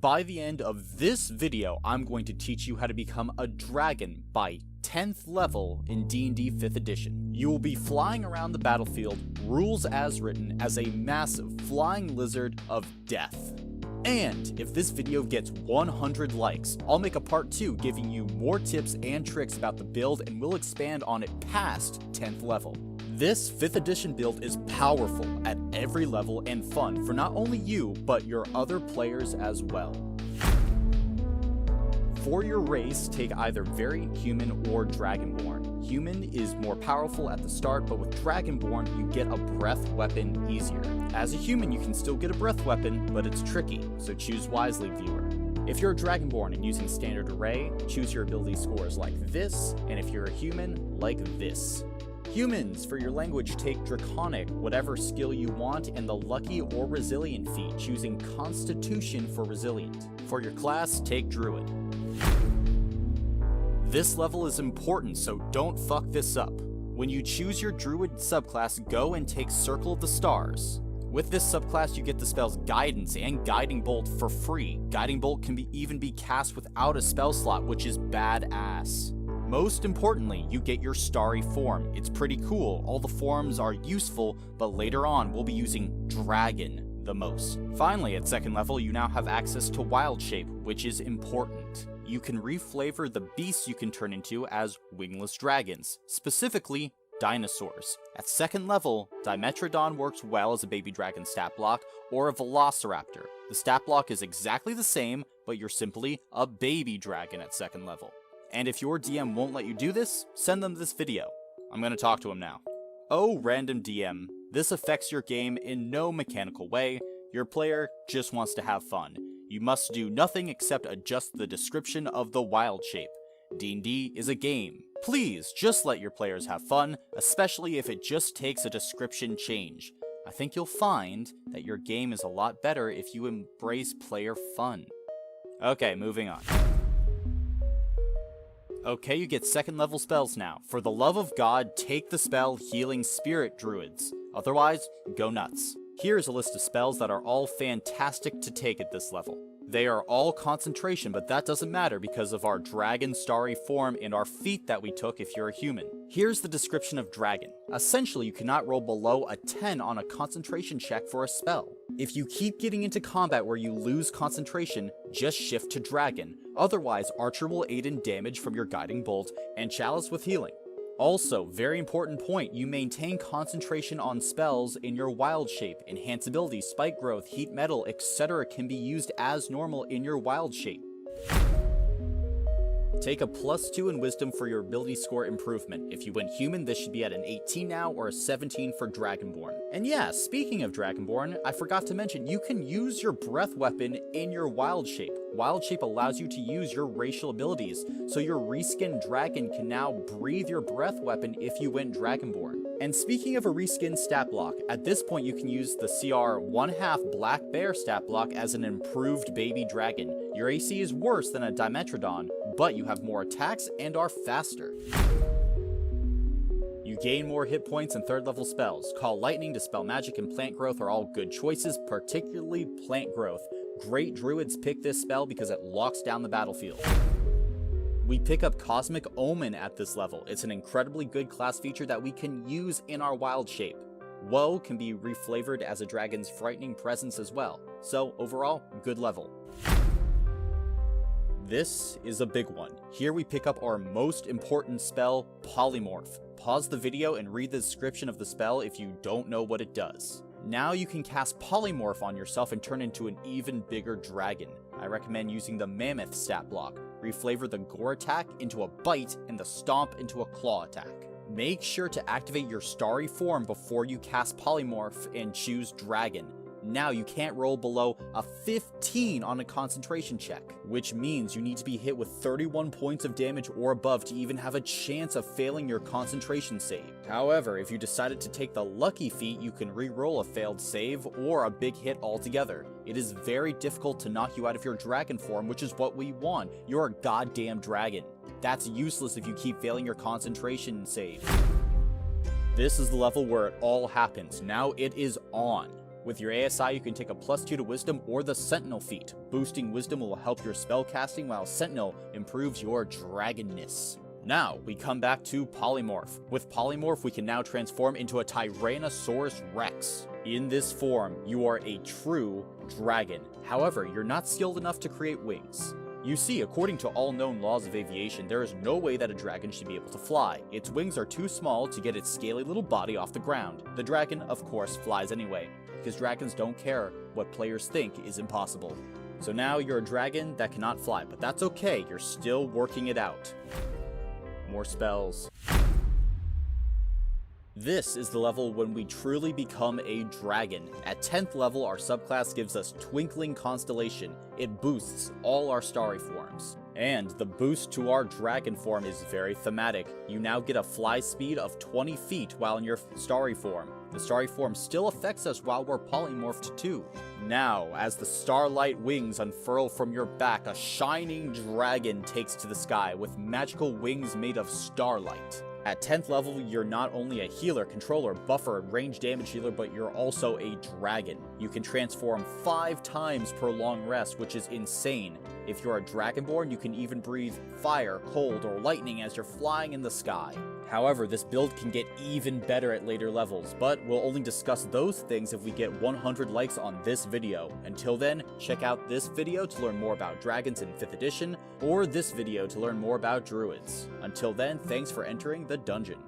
By the end of this video, I'm going to teach you how to become a dragon by 10th level in D&D 5th edition. You will be flying around the battlefield, rules as written, as a massive flying lizard of death. And if this video gets 100 likes, I'll make a part 2 giving you more tips and tricks about the build, and we'll expand on it past 10th level. This 5th edition build is powerful at every level and fun for not only you, but your other players as well. For your race, take either Variant Human or Dragonborn. Human is more powerful at the start, but with Dragonborn, you get a breath weapon easier. As a human, you can still get a breath weapon, but it's tricky, so choose wisely, viewer. If you're a Dragonborn and using standard array, choose your ability scores like this, and if you're a human, like this. Humans, for your language, take Draconic, whatever skill you want, and the Lucky or Resilient feat, choosing Constitution for Resilient. For your class, take Druid. This level is important, so don't fuck this up. When you choose your Druid subclass, go and take Circle of the Stars. With this subclass, you get the spells Guidance and Guiding Bolt for free. Guiding Bolt can even be cast without a spell slot, which is badass. Most importantly, you get your Starry form. It's pretty cool. All the forms are useful, but later on we'll be using Dragon the most. Finally, at 2nd level, you now have access to Wild Shape, which is important. You can reflavor the beasts you can turn into as wingless dragons, specifically dinosaurs. At 2nd level, Dimetrodon works well as a baby dragon stat block or a Velociraptor. The stat block is exactly the same, but you're simply a baby dragon at 2nd level. And if your DM won't let you do this, send them this video. I'm going to talk to him now. Oh, random DM, this affects your game in no mechanical way. Your player just wants to have fun. You must do nothing except adjust the description of the wild shape. D&D is a game. Please just let your players have fun, especially if it just takes a description change. I think you'll find that your game is a lot better if you embrace player fun. Okay, moving on. Okay, you get 2nd level spells now. For the love of God, take the spell Healing Spirit Druids. Otherwise, go nuts. Here's a list of spells that are all fantastic to take at this level. They are all concentration, but that doesn't matter because of our Dragon Starry form and our feat that we took if you're a human. Here's the description of Dragon. Essentially, you cannot roll below a 10 on a concentration check for a spell. If you keep getting into combat where you lose concentration, just shift to Dragon. Otherwise, Archer will aid in damage from your Guiding Bolt, and Chalice with healing. Also, very important point, you maintain concentration on spells in your wild shape. Enhance ability, spike growth, heat metal, etc. can be used as normal in your wild shape. Take a +2 in wisdom for your ability score improvement. If you went human, this should be at an 18 now, or a 17 for Dragonborn. And yeah, speaking of Dragonborn, I forgot to mention, you can use your breath weapon in your wild shape. Wild shape allows you to use your racial abilities, so your reskinned dragon can now breathe your breath weapon if you went Dragonborn. And speaking of a reskinned stat block, at this point you can use the CR 1/2 Black Bear stat block as an improved baby dragon. Your AC is worse than a Dimetrodon, but you have more attacks and are faster. You gain more hit points and 3rd level spells. Call Lightning, Dispel Magic, and Plant Growth are all good choices, particularly Plant Growth. Great druids pick this spell because it locks down the battlefield. We pick up Cosmic Omen at this level. It's an incredibly good class feature that we can use in our wild shape. Woe can be reflavored as a dragon's frightening presence as well. So overall, good level. This is a big one. Here we pick up our most important spell, Polymorph. Pause the video and read the description of the spell if you don't know what it does. Now you can cast Polymorph on yourself and turn into an even bigger dragon. I recommend using the Mammoth stat block. Reflavor the Gore attack into a Bite and the Stomp into a Claw attack. Make sure to activate your Starry form before you cast Polymorph and choose Dragon. Now you can't roll below a 15 on a concentration check, which means you need to be hit with 31 points of damage or above to even have a chance of failing your concentration save. However, if you decided to take the lucky feat, you can re-roll a failed save or a big hit altogether. It is very difficult to knock you out of your dragon form, which is what we want. You're a goddamn dragon. That's useless if you keep failing your concentration save. This is the level where it all happens. Now it is on. With your ASI, you can take a +2 to Wisdom or the Sentinel feat. Boosting Wisdom will help your spell casting, while Sentinel improves your dragonness. Now, we come back to Polymorph. With Polymorph, we can now transform into a Tyrannosaurus Rex. In this form, you are a true dragon. However, you're not skilled enough to create wings. You see, according to all known laws of aviation, there is no way that a dragon should be able to fly. Its wings are too small to get its scaly little body off the ground. The dragon, of course, flies anyway, because dragons don't care what players think is impossible. So now you're a dragon that cannot fly, but that's okay, you're still working it out. More spells. This is the level when we truly become a dragon. At 10th level, our subclass gives us Twinkling Constellation. It boosts all our starry forms. And the boost to our dragon form is very thematic. You now get a fly speed of 20 feet while in your starry form. The starry form still affects us while we're polymorphed too. Now, as the starlight wings unfurl from your back, a shining dragon takes to the sky with magical wings made of starlight. At 10th level, you're not only a healer, controller, buffer, and range damage healer, but you're also a dragon. You can transform 5 times per long rest, which is insane. If you're a dragonborn, you can even breathe fire, cold, or lightning as you're flying in the sky. However, this build can get even better at later levels, but we'll only discuss those things if we get 100 likes on this video. Until then, check out this video to learn more about dragons in 5th edition, or this video to learn more about druids. Until then, thanks for entering the dungeon.